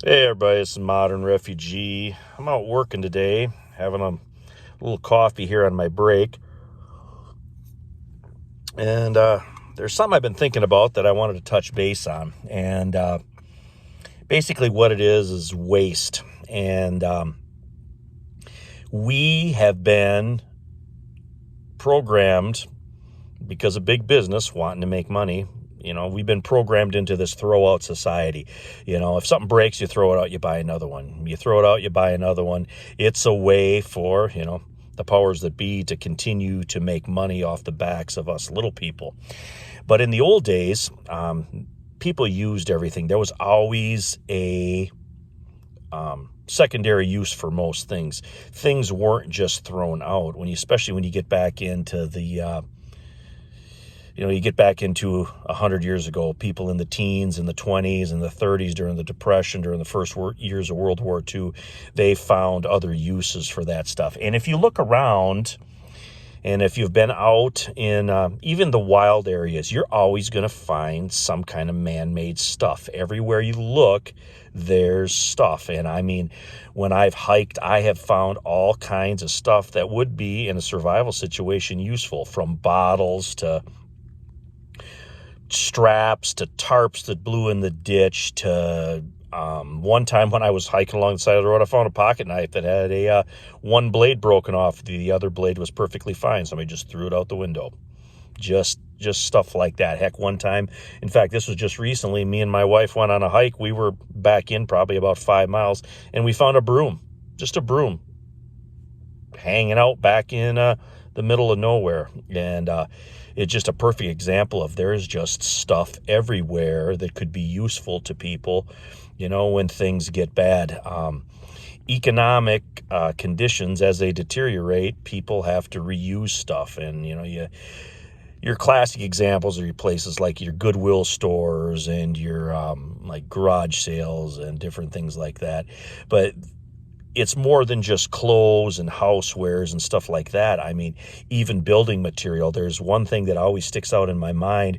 Hey everybody, it's Modern Refugee. I'm out working today, having a little coffee here on my break. And there's something I've been thinking about that I wanted to touch base on. And basically what it is waste. And we have been programmed because of big business wanting to make money. We've been programmed into this throw out society. If something breaks, you throw it out, you buy another one. You throw it out, you buy another one. It's a way for, the powers that be to continue to make money off the backs of us little people. But in the old days, people used everything. There was always a secondary use for most things. Things weren't just thrown out. Especially when you get back into the you get back into 100 years ago, people in the teens, in the 20s, and the 30s, during the Depression, during the first years of World War II, they found other uses for that stuff. And if you look around, and if you've been out in even the wild areas, you're always going to find some kind of man-made stuff. Everywhere you look, there's stuff. And I mean, when I've hiked, I have found all kinds of stuff that would be, in a survival situation, useful, from bottles to straps to tarps that blew in the ditch to one time when I was hiking along the side of the road, I found a pocket knife that had a one blade broken off. The other blade was perfectly fine. Somebody just threw it out the window. Just stuff like that. Heck, one time, in fact, this was just recently, me and my wife went on a hike. We were back in probably about 5 miles, and we found a broom, just a broom, hanging out back in the middle of nowhere. And it's just a perfect example of there's just stuff everywhere that could be useful to people, when things get bad. Economic conditions, as they deteriorate, people have to reuse stuff. And, your classic examples are your places like your Goodwill stores and your like garage sales and different things like that. But it's more than just clothes and housewares and stuff like that. I mean, even building material. There's one thing that always sticks out in my mind.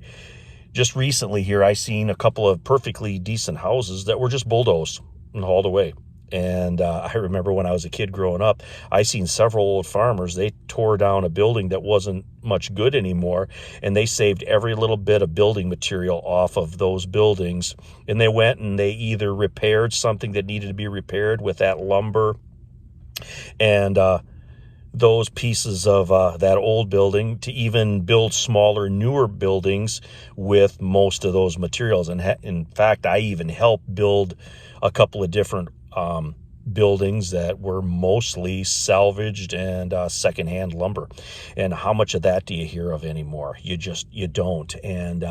Just recently here, I seen a couple of perfectly decent houses that were just bulldozed and hauled away. And I remember when I was a kid growing up, I seen several old farmers. They tore down a building that wasn't much good anymore, and they saved every little bit of building material off of those buildings. And they went and they either repaired something that needed to be repaired with that lumber and those pieces of that old building, to even build smaller, newer buildings with most of those materials. And in fact, I even helped build a couple of different buildings that were mostly salvaged and secondhand lumber. And how much of that do you hear of anymore? You don't. And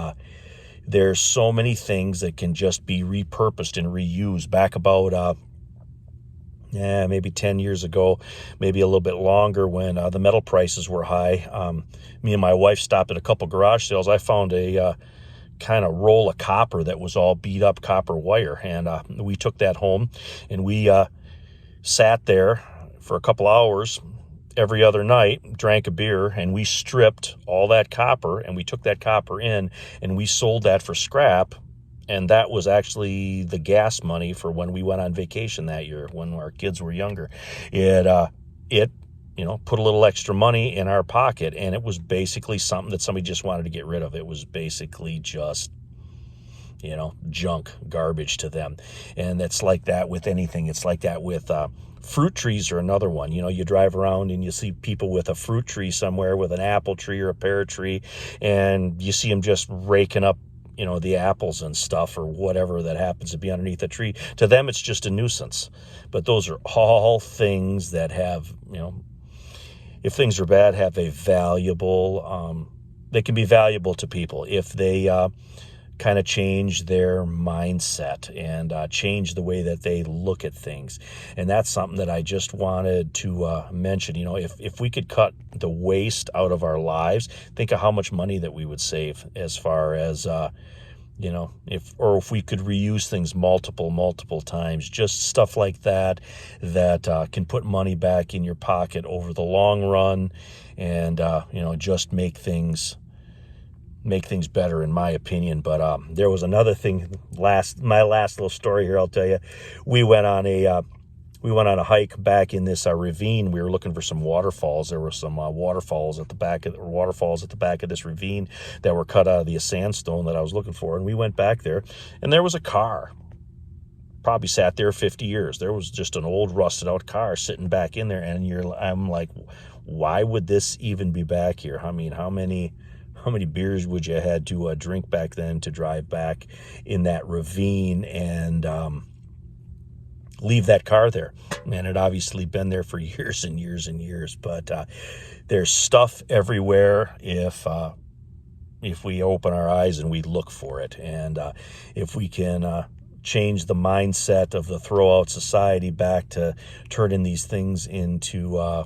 there's so many things that can just be repurposed and reused. Back about maybe 10 years ago, maybe a little bit longer, when the metal prices were high, me and my wife stopped at a couple garage sales. I found a kind of roll of copper that was all beat up copper wire, and we took that home, and we sat there for a couple hours every other night, drank a beer, and we stripped all that copper, and we took that copper in and we sold that for scrap. And that was actually the gas money for when we went on vacation that year when our kids were younger. It put a little extra money in our pocket, and it was basically something that somebody just wanted to get rid of. It was basically just, junk, garbage to them. And it's like that with anything. It's like that with fruit trees are another one. You drive around and you see people with a fruit tree somewhere, with an apple tree or a pear tree, and you see them just raking up the apples and stuff, or whatever that happens to be underneath the tree. To them, it's just a nuisance. But those are all things that have, if things are bad, have a valuable, they can be valuable to people if they kind of change their mindset and change the way that they look at things. And that's something that I just wanted to mention. If we could cut the waste out of our lives, think of how much money that we would save, as far as if we could reuse things multiple times. Just stuff like that can put money back in your pocket over the long run, and just make things make things better, in my opinion. But there was another thing. My last little story here, I'll tell you. We went on a hike back in this ravine. We were looking for some waterfalls. There were some waterfalls at the back of this ravine that were cut out of the sandstone that I was looking for. And we went back there, and there was a car. Probably sat there 50 years. There was just an old rusted out car sitting back in there, and I'm like, why would this even be back here? I mean, how many beers would you have had to drink back then to drive back in that ravine and leave that car there? And it obviously been there for years and years and years. But there's stuff everywhere if we open our eyes and we look for it, and if we can change the mindset of the throw-out society back to turning these things into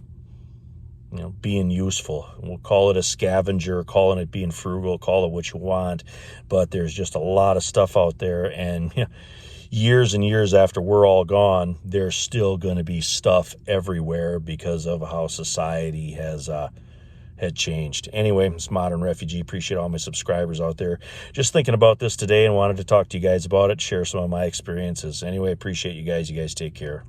being useful. We'll call it a scavenger, calling it being frugal, call it what you want, but there's just a lot of stuff out there, and years and years after we're all gone, there's still going to be stuff everywhere because of how society had changed. Anyway, it's Modern Refugee. Appreciate all my subscribers out there. Just thinking about this today and wanted to talk to you guys about it, share some of my experiences. Anyway, appreciate you guys. You guys take care.